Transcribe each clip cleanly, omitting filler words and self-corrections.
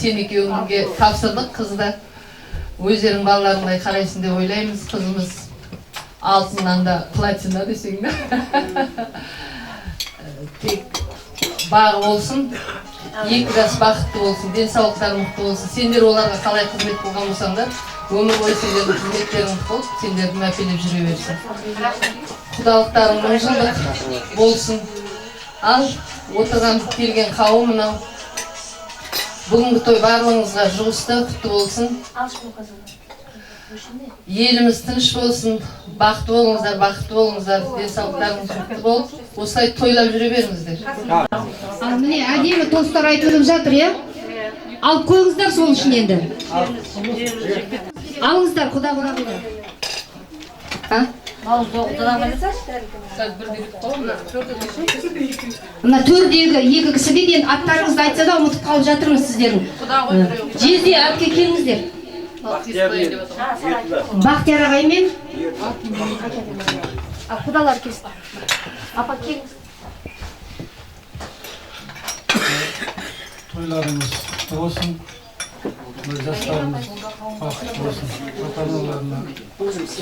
сен екеуіңге тапсырдық қызды. Өздерің балаларыңдай қарайсың деп ойлаймыз. Қызымыз алтыннан да платина десең да. Тек бағы болсын, екі жас бақытты болсын, денсаулықтары мықты болсын. Сендер оларға қалай қызмет қылған болсаңдар, өмір бойы сендердің қызметтерің мықты болып, сендерді мәпелеп жүре берсін. Құдалықтарың мың жылдық болсын. Ал отырған келген қауым мынау. Бүгінгі той барлығыңызға жұғысты, құтты болсын. Еліміз тыныш болсын, бақытты болыңыздар, денсаулықтарыңыз мықты болып, осылай тойлап жүре беріңіздер. Ал міне әдемі тостар айтылып жатыр, иә? Алып қойыңыздар сол үшін енді. Алыңыздар, құда. Мына төрдегі екі кісіден аттарыңызды айтса да ұмытып қалып жатырмыз сіздердің. Жезде әпке келіңіздер. Бақтияр ағай мен құдалар келсін. Апа келіңіз. Тойларымыз болсын, жастарымыз бақытты болсын, ата-аналарына болсын,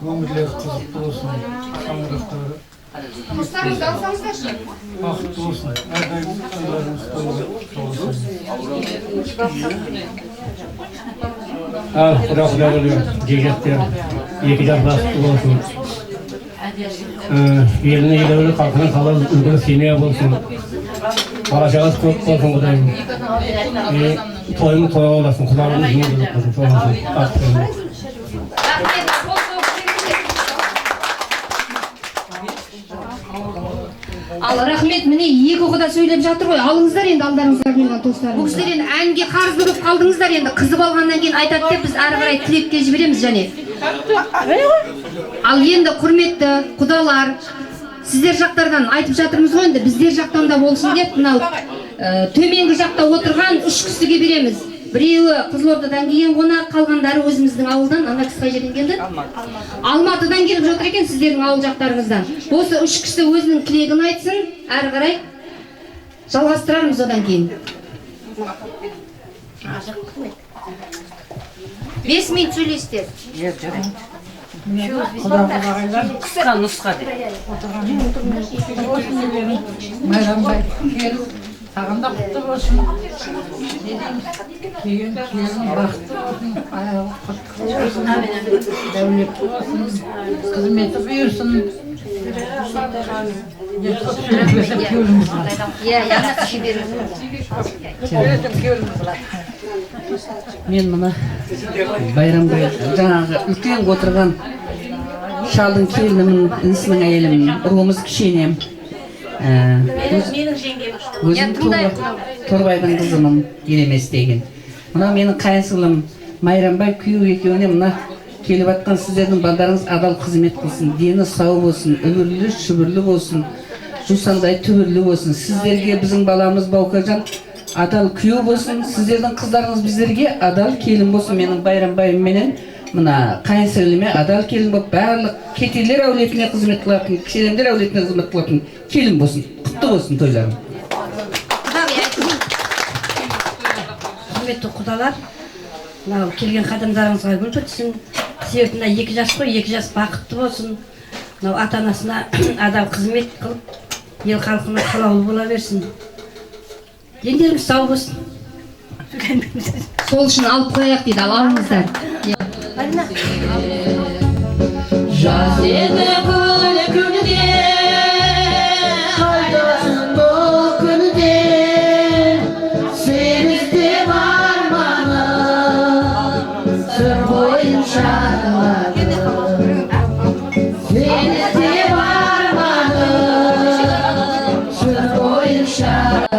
өмірлері қызықты болсын, шаңырақтары бақытты болсын, әрдайым тойларымыз толы болсын. Құда-құдағылар, жегеттер, екі жар бақытты болсын. Еліне елеулі халқының халал үлгілі семья болсын. Бала-шағасы көп болсын құдайым. Тойың тоя боласын, құдағымыз жеңіл болсын. Ал рахмет, міне екі құда сөйлеп жатыр ғой. Алыңыздар енді алдарыңызға қойған тостарыңызды. Бұл кісілер енді әнге қарызды болып қалдыңыздар енді. Қызып алғаннан кейін айтады деп біз ары қарай тілекке жібереміз және. Ал енді құрметті құдалар, сіздер жақтардан айтып жатырмыз ғой енді, біздер жақтан да болсын деп, мынау төменгі жақта отырған үш кісіге береміз. Біреуі Қызылордадан келген қонақ, қалғандары өзіміздің ауылдан, ана кісі қай жерден келді? Алматыдан келіп жатыр екен сіздердің ауыл жақтарыңыздан. Осы үш кісі өзінің тілегін айтсын, әрі қарай жалғастырармыз одан кейін. 5 минут сөйлейсіздер. Қысқа нұсқа де. Майрамбай, саған да құтты болсын. Кейін бақытты болсын, аяғы құтты болсын, дәулетті болсын, қызметі бұйырсын. Мен мұны Байрамбай жаңағы үлкен отырған шалдың келінімін, інісінің әйелімін, руымыз кішенем. Өзім Торбайдың қызымын, елемес деген. Мұна менің қайынсылым Майрамбай күйеу екеуіне мұна келіп атқан сіздердің балдарыңыз адал қызмет қылсын, дені сау болсын, үбірлі шүбірлі болсын, жусандай түбірлі болсын. Сіздерге біздің баламыз Баукажан адал күйеу болсын, сіздердің қыздарыңыз біздерге адал келін болсын. Менің Байрамбайым менен мына қайынсіңліме адал келін болып, барлық кетелер әулетіне қызмет қылатын, кішелемдер әулетіне қызмет қылатын келін болсын. Құтты болсын тойларым. Құрметті құдалар, мынау келген қадамдарыңызға гүл бітсін. Себебі екі жас қой, екі жас бақытты болсын. Мынау ата-анасына адал қызмет қылып, ел халқына қалаулы бола берсін. Дендеріңіз сау болсын. Сол үшін алып қояйық дейді, алыңыздар. Жаз еді гүл күнде, қайтасың бұл күнде, сен іздеп арманым, сыр бойын шарлады. Сен іздеп арманым, сыр бойын шарлады.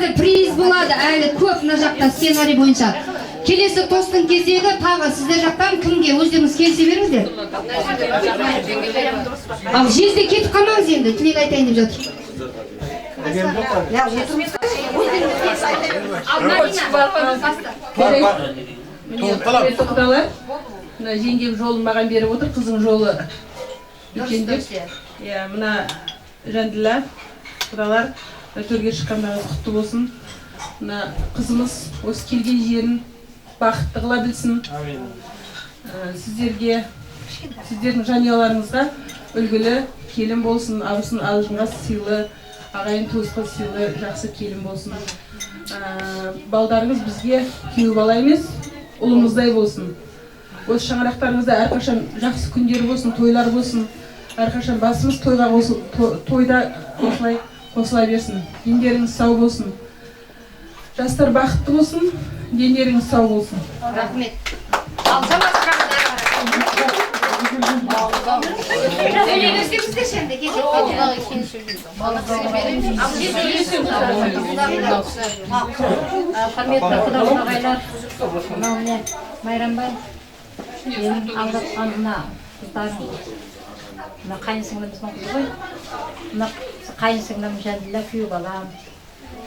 қазір приз болады, әлі көп мына жақта сценарий бойынша. Келесі тостың кезегі тағы сіздер жақтан кімге өздеріңіз келісе беріңіздер. Ал жезде кетіп қалмаңыз енді, тілек айтайын деп жатыр. Құрметті құдалар, мына жеңгем жолын маған беріп отыр, қызың жолы екен деп. Мына Жандила құдалар, төрге шыққандарыңыз құтты болсын. Мына қызымыз осы келген жерін бақытты қыла білсін. Сіздердің жанұяларыңызға үлгілі келін болсын, абысын алжынға сыйлы, ағайын туысқа сыйлы, жақсы келін болсын. Балдарыңыз бізге күйеу бала емес, ұлымыздай болсын. Осы шаңырақтарыңызда әрқашан жақсы күндер болсын, тойлар болсын. Әрқашан басымыз тойда қосыла берсін. Дендеріңіз сау болсын. Жастар бақытты болсын, дендеріңіз сау болсын. Рахмет. Құрметті құдалар ағайлар, мынау міне Майрамбай, менің алдатқан мына қыздарым, мына қайынсіңліміздің қызы ғой, мына қайынсіңлім Жандила күйеу балам.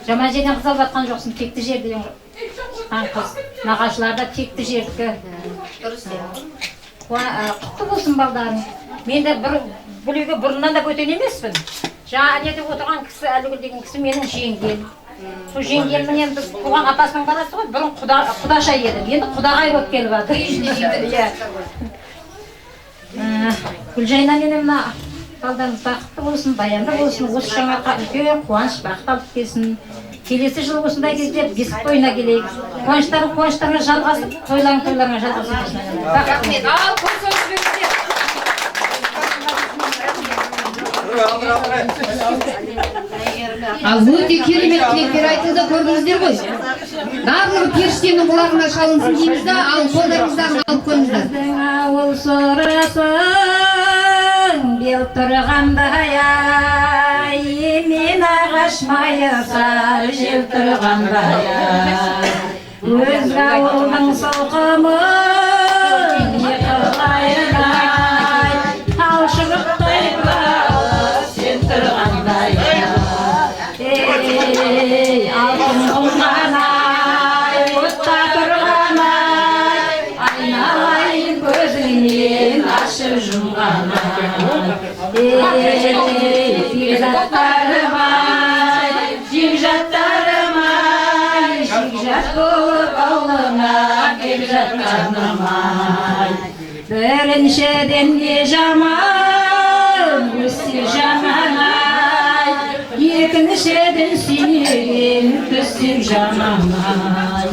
Жаман жерден қыз алып жатқан жоқсың, текті жерден шыққан қыз. Нағашыларда текті жердікі. Құтты болсын балдарың. Мен де бұл үйге бұрыннан да көтен емеспін. Жаңа әдетіп отырған кісі, Әлігүл деген кісі менің жеңгем. Сол жеңгемнен біз туған апасының баласы ғой, бұрын құдаша еді. Енді құдағай болып келіп жатыр. Гүлжайна менің мына балдарыңыз бақытты болсын, баянды болсын, осы шаңыраққа үлкен қуаныш бақыт алып келсін. Келесі жылы осындай кезде бесік тойына келейік. Қуаныштарына жалғасып, тойларына жалғасып. Рахмет. Ал қосыңыз беріңіздер. Ал өте керемет тілектер айтылды, көрдіңіздер ғой. Барлығы періштенің құлағына шалынсын дейміз да, ал қолдарыңыздарын алып қойыңыздар. Ауыл сорасың, бел тұрғандай ай, мен ағаш майысар жел тұрғандай ай. Өзге ауылдың солқымын, еқылайын ай, талшығып тойып сен тұрғандай ай. Алтын құлған ай, отта тұрған ай, айналайын көзіңнен ашып жұмған ай. Жігжаттарым ай, жігжаттарым ай, жігжат болып ауылыңа кеп жатқаным ай. Біріншіден де жаман, өссе жаман ай, екіншіден сүйген түсіп жаман ай.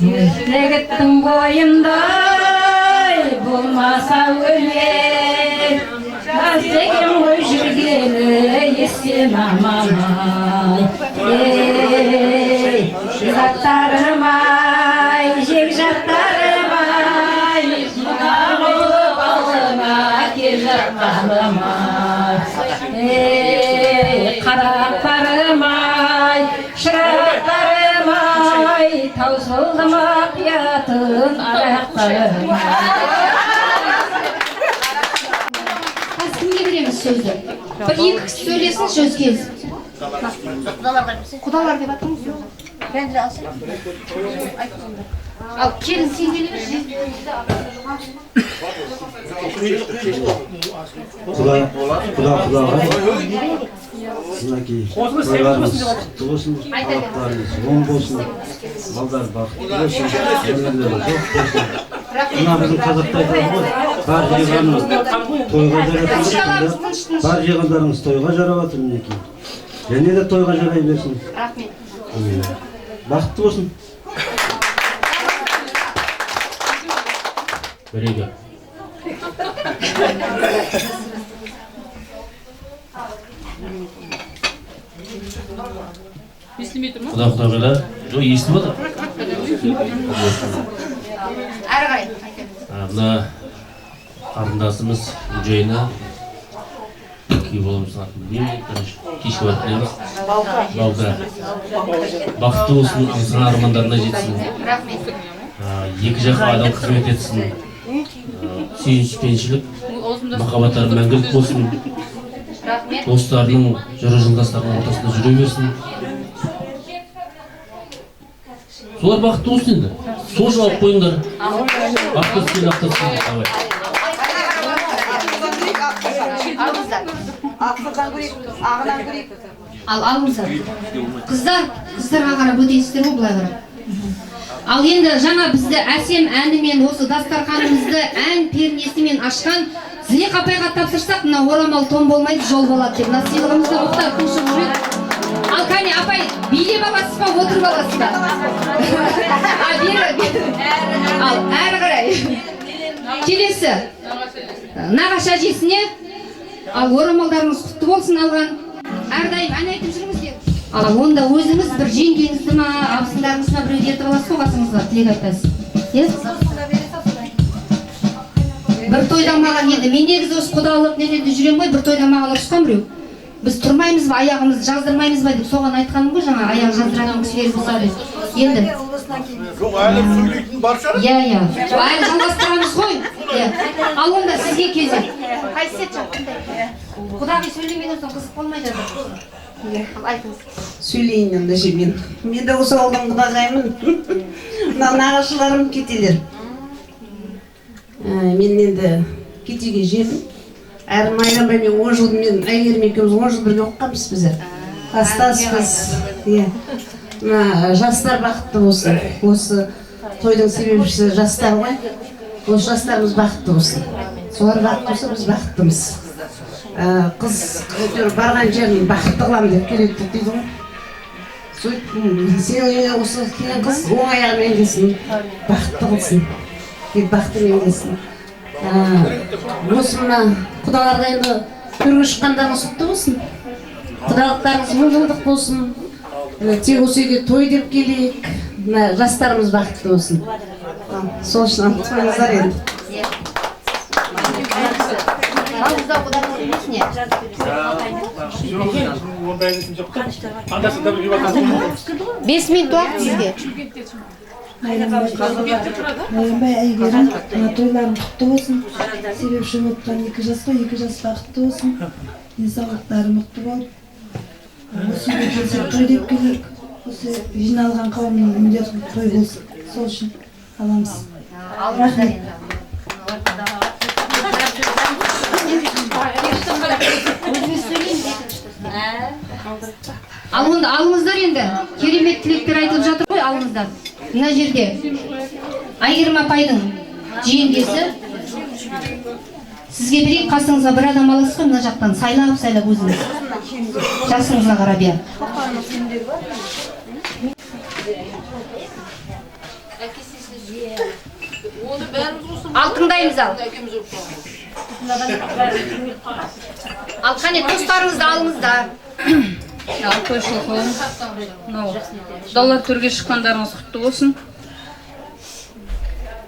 Жігіттің бойындай болмаса өлер, Азекем ғой жүргені естен аман ай. Жігіттарым ай, жегжаттарым ай, мұна болып ауылыңа кеп жатқаным ай. Қарақтарым ай, шырақтарым ай, таусылды ма қиятын аяқтарым ай. Кімге береміз сөзді? Бір екі кісі сөйлесін, сөз келсін. Құдалар деп атыңыз сөзді. Бәндіре алсын. Ал келін сен келе Құдаға мінекей тойларымыз құтты болсын, балаларымыз оң болсын, балдар бақытты болсын, өмірлері жоқ болсын. Мына біздің қазақта айтады ғой, бар жиғанымыз тойға жаратылды, бар жиғандарыңыз тойға жараватыр мінекей. Және де тойға жарай берсін. Рахмет. Бақытты болсын. Береге. Құда-құдағайлар, жоқ естіп отыр. Әрі қарай. Мына қарындасымыз Гүлжайна күй боламыз білмеймін. Кешке барып келеміз. Балка. Бақытты болсын, аңсаған армандарына жетсін. Екі жаққа адал қызмет етсін. Сүйіспеншілік, махаббаттары мәңгілік болсын. Достарының, жүрі жылдастарының ортасында жүре берсін. Солар бақытты болсын енді. Сол жауап қойыңдар. Ақтырсын, ақтырсын. Ал алыңыздар. Қыздарға қарап өтейсіздер ғой, былай қарап. Ал енді жаңа бізді әсем әнімен осы дастарханымызды ән пернесімен ашқан Зілек апайға тапсырсақ, мына орамал том болмайды, жол болады деп. Мына сыйлығымызды Мұхтар Құлшық жүреді. Ал кәне апай, билеп аласыз ба, отырып аласыз ба? Ал әрі қарай. Келесі. Нағашы әжесіне. Ал орамалдарыңыз құтты болсын алған. Әрдайым ән айтып жүріңіздер. Ал онда өзіңіз бір жеңгеңізді ма, абысындарыңызды ма біреуді ертіп аласыз ғой, қасыңызға тілек айтасыз. Бір тойдан маған енді, мен негізі осы құдалық нелерде жүрем ғой, бір тойдан маған ұрысқан біреу. Біз тұрмаймыз ба, аяғымызды жаздырмаймыз ба деп соған айтқаным ғой, жаңа аяқ жаздыратын кісілер болса деп. Енді. Жоқ, әлі сөйлейтін бар шығар? Иә. Әлі жалғастырамыз ғой. Ал онда сізге кезек. Қайсет жақындай. Құдағи сөйлемеген соң қызық болмайды. Сөйлейін ендеше мен. Мен де осы ауылдан құдағаймын. Нағашыларым кетелер. Мен енді кетеге жерім. Әрі Майрамбай мен 10 жыл, мен Әйгерім екеуміз 10 жыл бірге оқығанбыз біздер. Астаспыз. Жастар бақытты болсын. Осы тойдың себепшісі жастар ғой. Осы жастарымыз бақытты болсын. Солар бақытты болса, біз бақыттымыз. Қыз барған жерін бақытты қылам деп келеді дейді ғой. Сен үйіне осы келген қыз оң аяғымен келсін, бақытты қылсын. Бақытымен келсін. Осы мына құдаларға енді төрге шыққандарыңыз құтты болсын. Құдалықтарыңыз 10 жылдық болсын. Тек осы үйге той деп келейік. Жастарымыз бақытты болсын. Сол үшін антықпаңыздар енді. Балыңызда құдағыңыз несіне? Бес минут уақыт сізге. Майрамбай Әйгерім, тойларың құтты болсын. Себепші отқан 2 жас қой, 2 жас бақытты болсын. Денсаулықтары мықты болып. Осы үйге келсе той деп келейік. Осы жиналған қауымның үндері той болсын. Сол үшін аламыз. Рахмет. Ал онда алыңыздар енді. Керемет тілектер айтылып жатыр ғой, алыңыздар. Мына жерде Әйгерім апайдың жеңгесі. Сізге берейік, қасыңызға бір адам аласыз ғой, мына жақтан сайлап өзіңіз. Жасыңызға қарап иә. Ал тыңдаймыз ал. Ал қане достарыңызды алыңыздар. Ал тойшылық болын. Құдалар төрге шыққандарыңыз құтты болсын.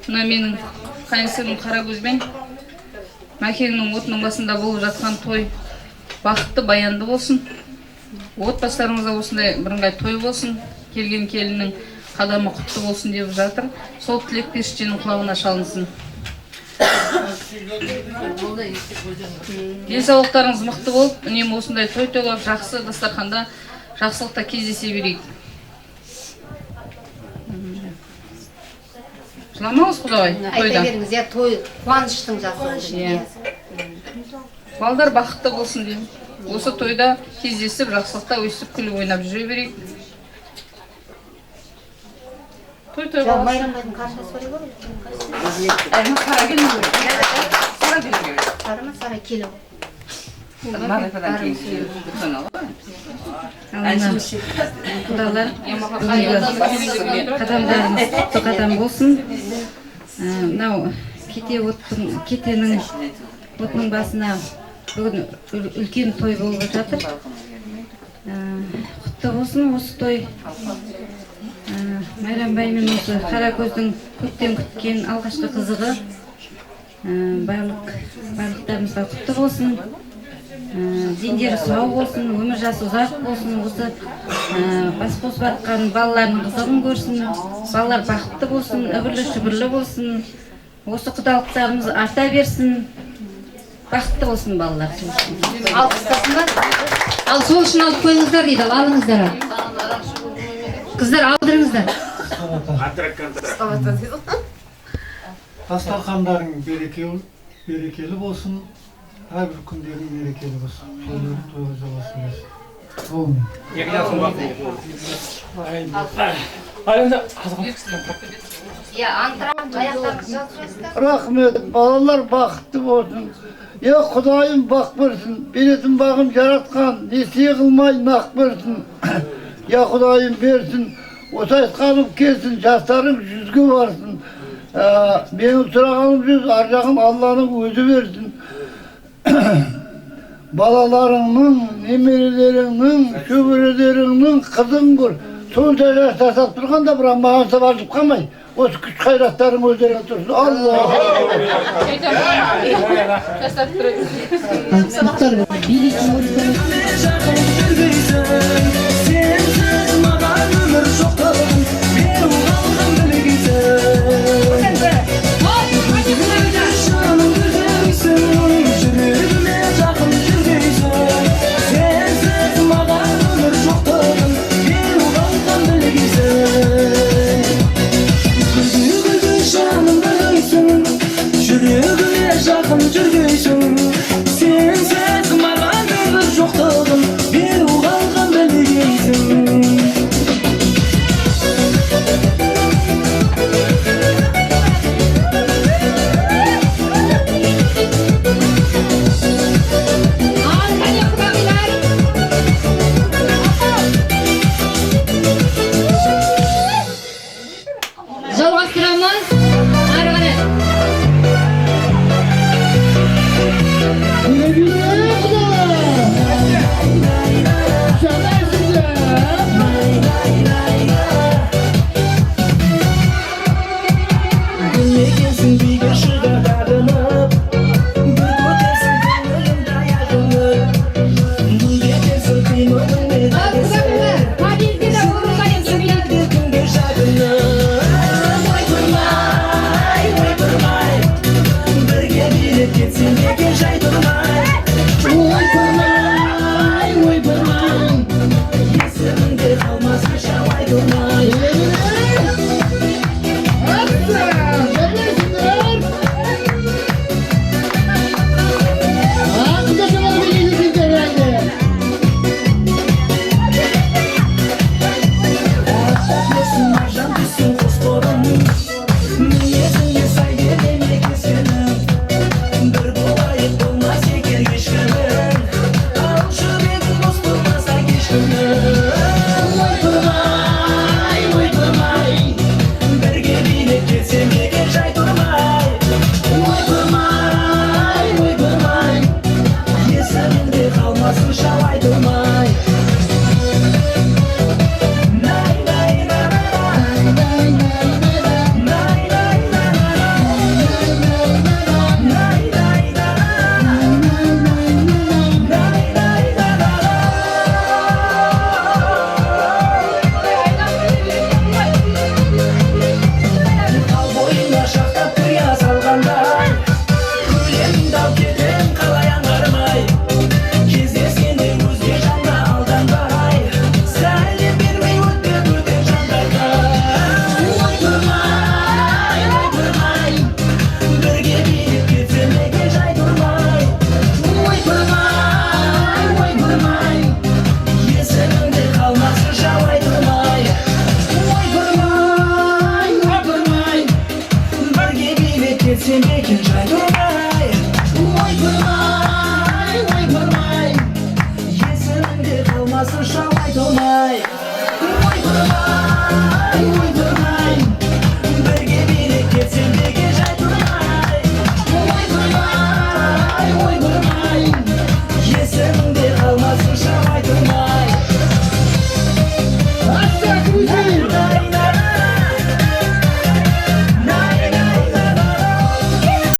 Мына менің қайынсырым Қаракөзбен Мәкеңнің отының басында болып жатқан той бақытты, баянды болсын. Отбасыларыңызда осындай бірыңғай той болсын. Келген келіннің қадамы құтты болсын деп жатыр. Сол тілек періштенің құлағына шалынсын. Денсаулықтарыңыз мықты болып, үнемі осындай той тойлап, жақсы дастарханда жақсылықта кездесе берейік. Жыламаңыз құдағай тойда. Айта беріңіз, иә, той қуаныштың жасы. Балдар бақытты болсын деймін. Осы тойда кездесіп, жақсылықта өсіп, күліп ойнап жүре берейік. Той болсын. Майрамбайдың қаршасы бар ғой. Сара келін ғой. Сара ма, Сара келі ғой. Құдалар, қадамдарыңыз құтты қадам болсын. Мынау кетенің отының басына бүгін үлкен той болып жатыр. Құтты болсын осы той. Майрамбай мен осы Қаракөздің көптен күткен алғашқы қызығы. Барлықтарымызға құтты болсын. дендері сау болсын, өмір жасы ұзақ болсын, осы бас қосып жатқан балалардың қызығын көрсін, балалар бақытты болсын, үбірлі шүбірлі болсын, осы құдалықтарымыз арта берсін, бақытты болсын балалар. Алқыстасындар. Ал сол үшін алып қойыңыздар дейді, алыңыздар. Қыздар алдырыңыздар. Дастархандарың берекелі болсын, әрбір күндерің берекелі болсын. Жолдары тойғыза болсын. Рахмет, балалар бақытты болсын. Құдайым бақ берсін, беретін бағым жаратқан, несие қылмай нақ берсін. Құдайым берсін, осы айтқаным келсін, жастарың 100-ге барсын. Менің сұрағаным 100, ар жағын Алланың өзі берсін. Балаларыңның, немерелеріңнің, шөберелеріңнің қызын көр. Сонша жас жасап тұрғанда, бірақ маған сабажып қалмай. Осы күш қайраттарың өздеріңе тұрсын. Алла! Жүрегіме жақын жүргейсің, сенсіз маған өмір жоқтығын, беу қалған білгейсің.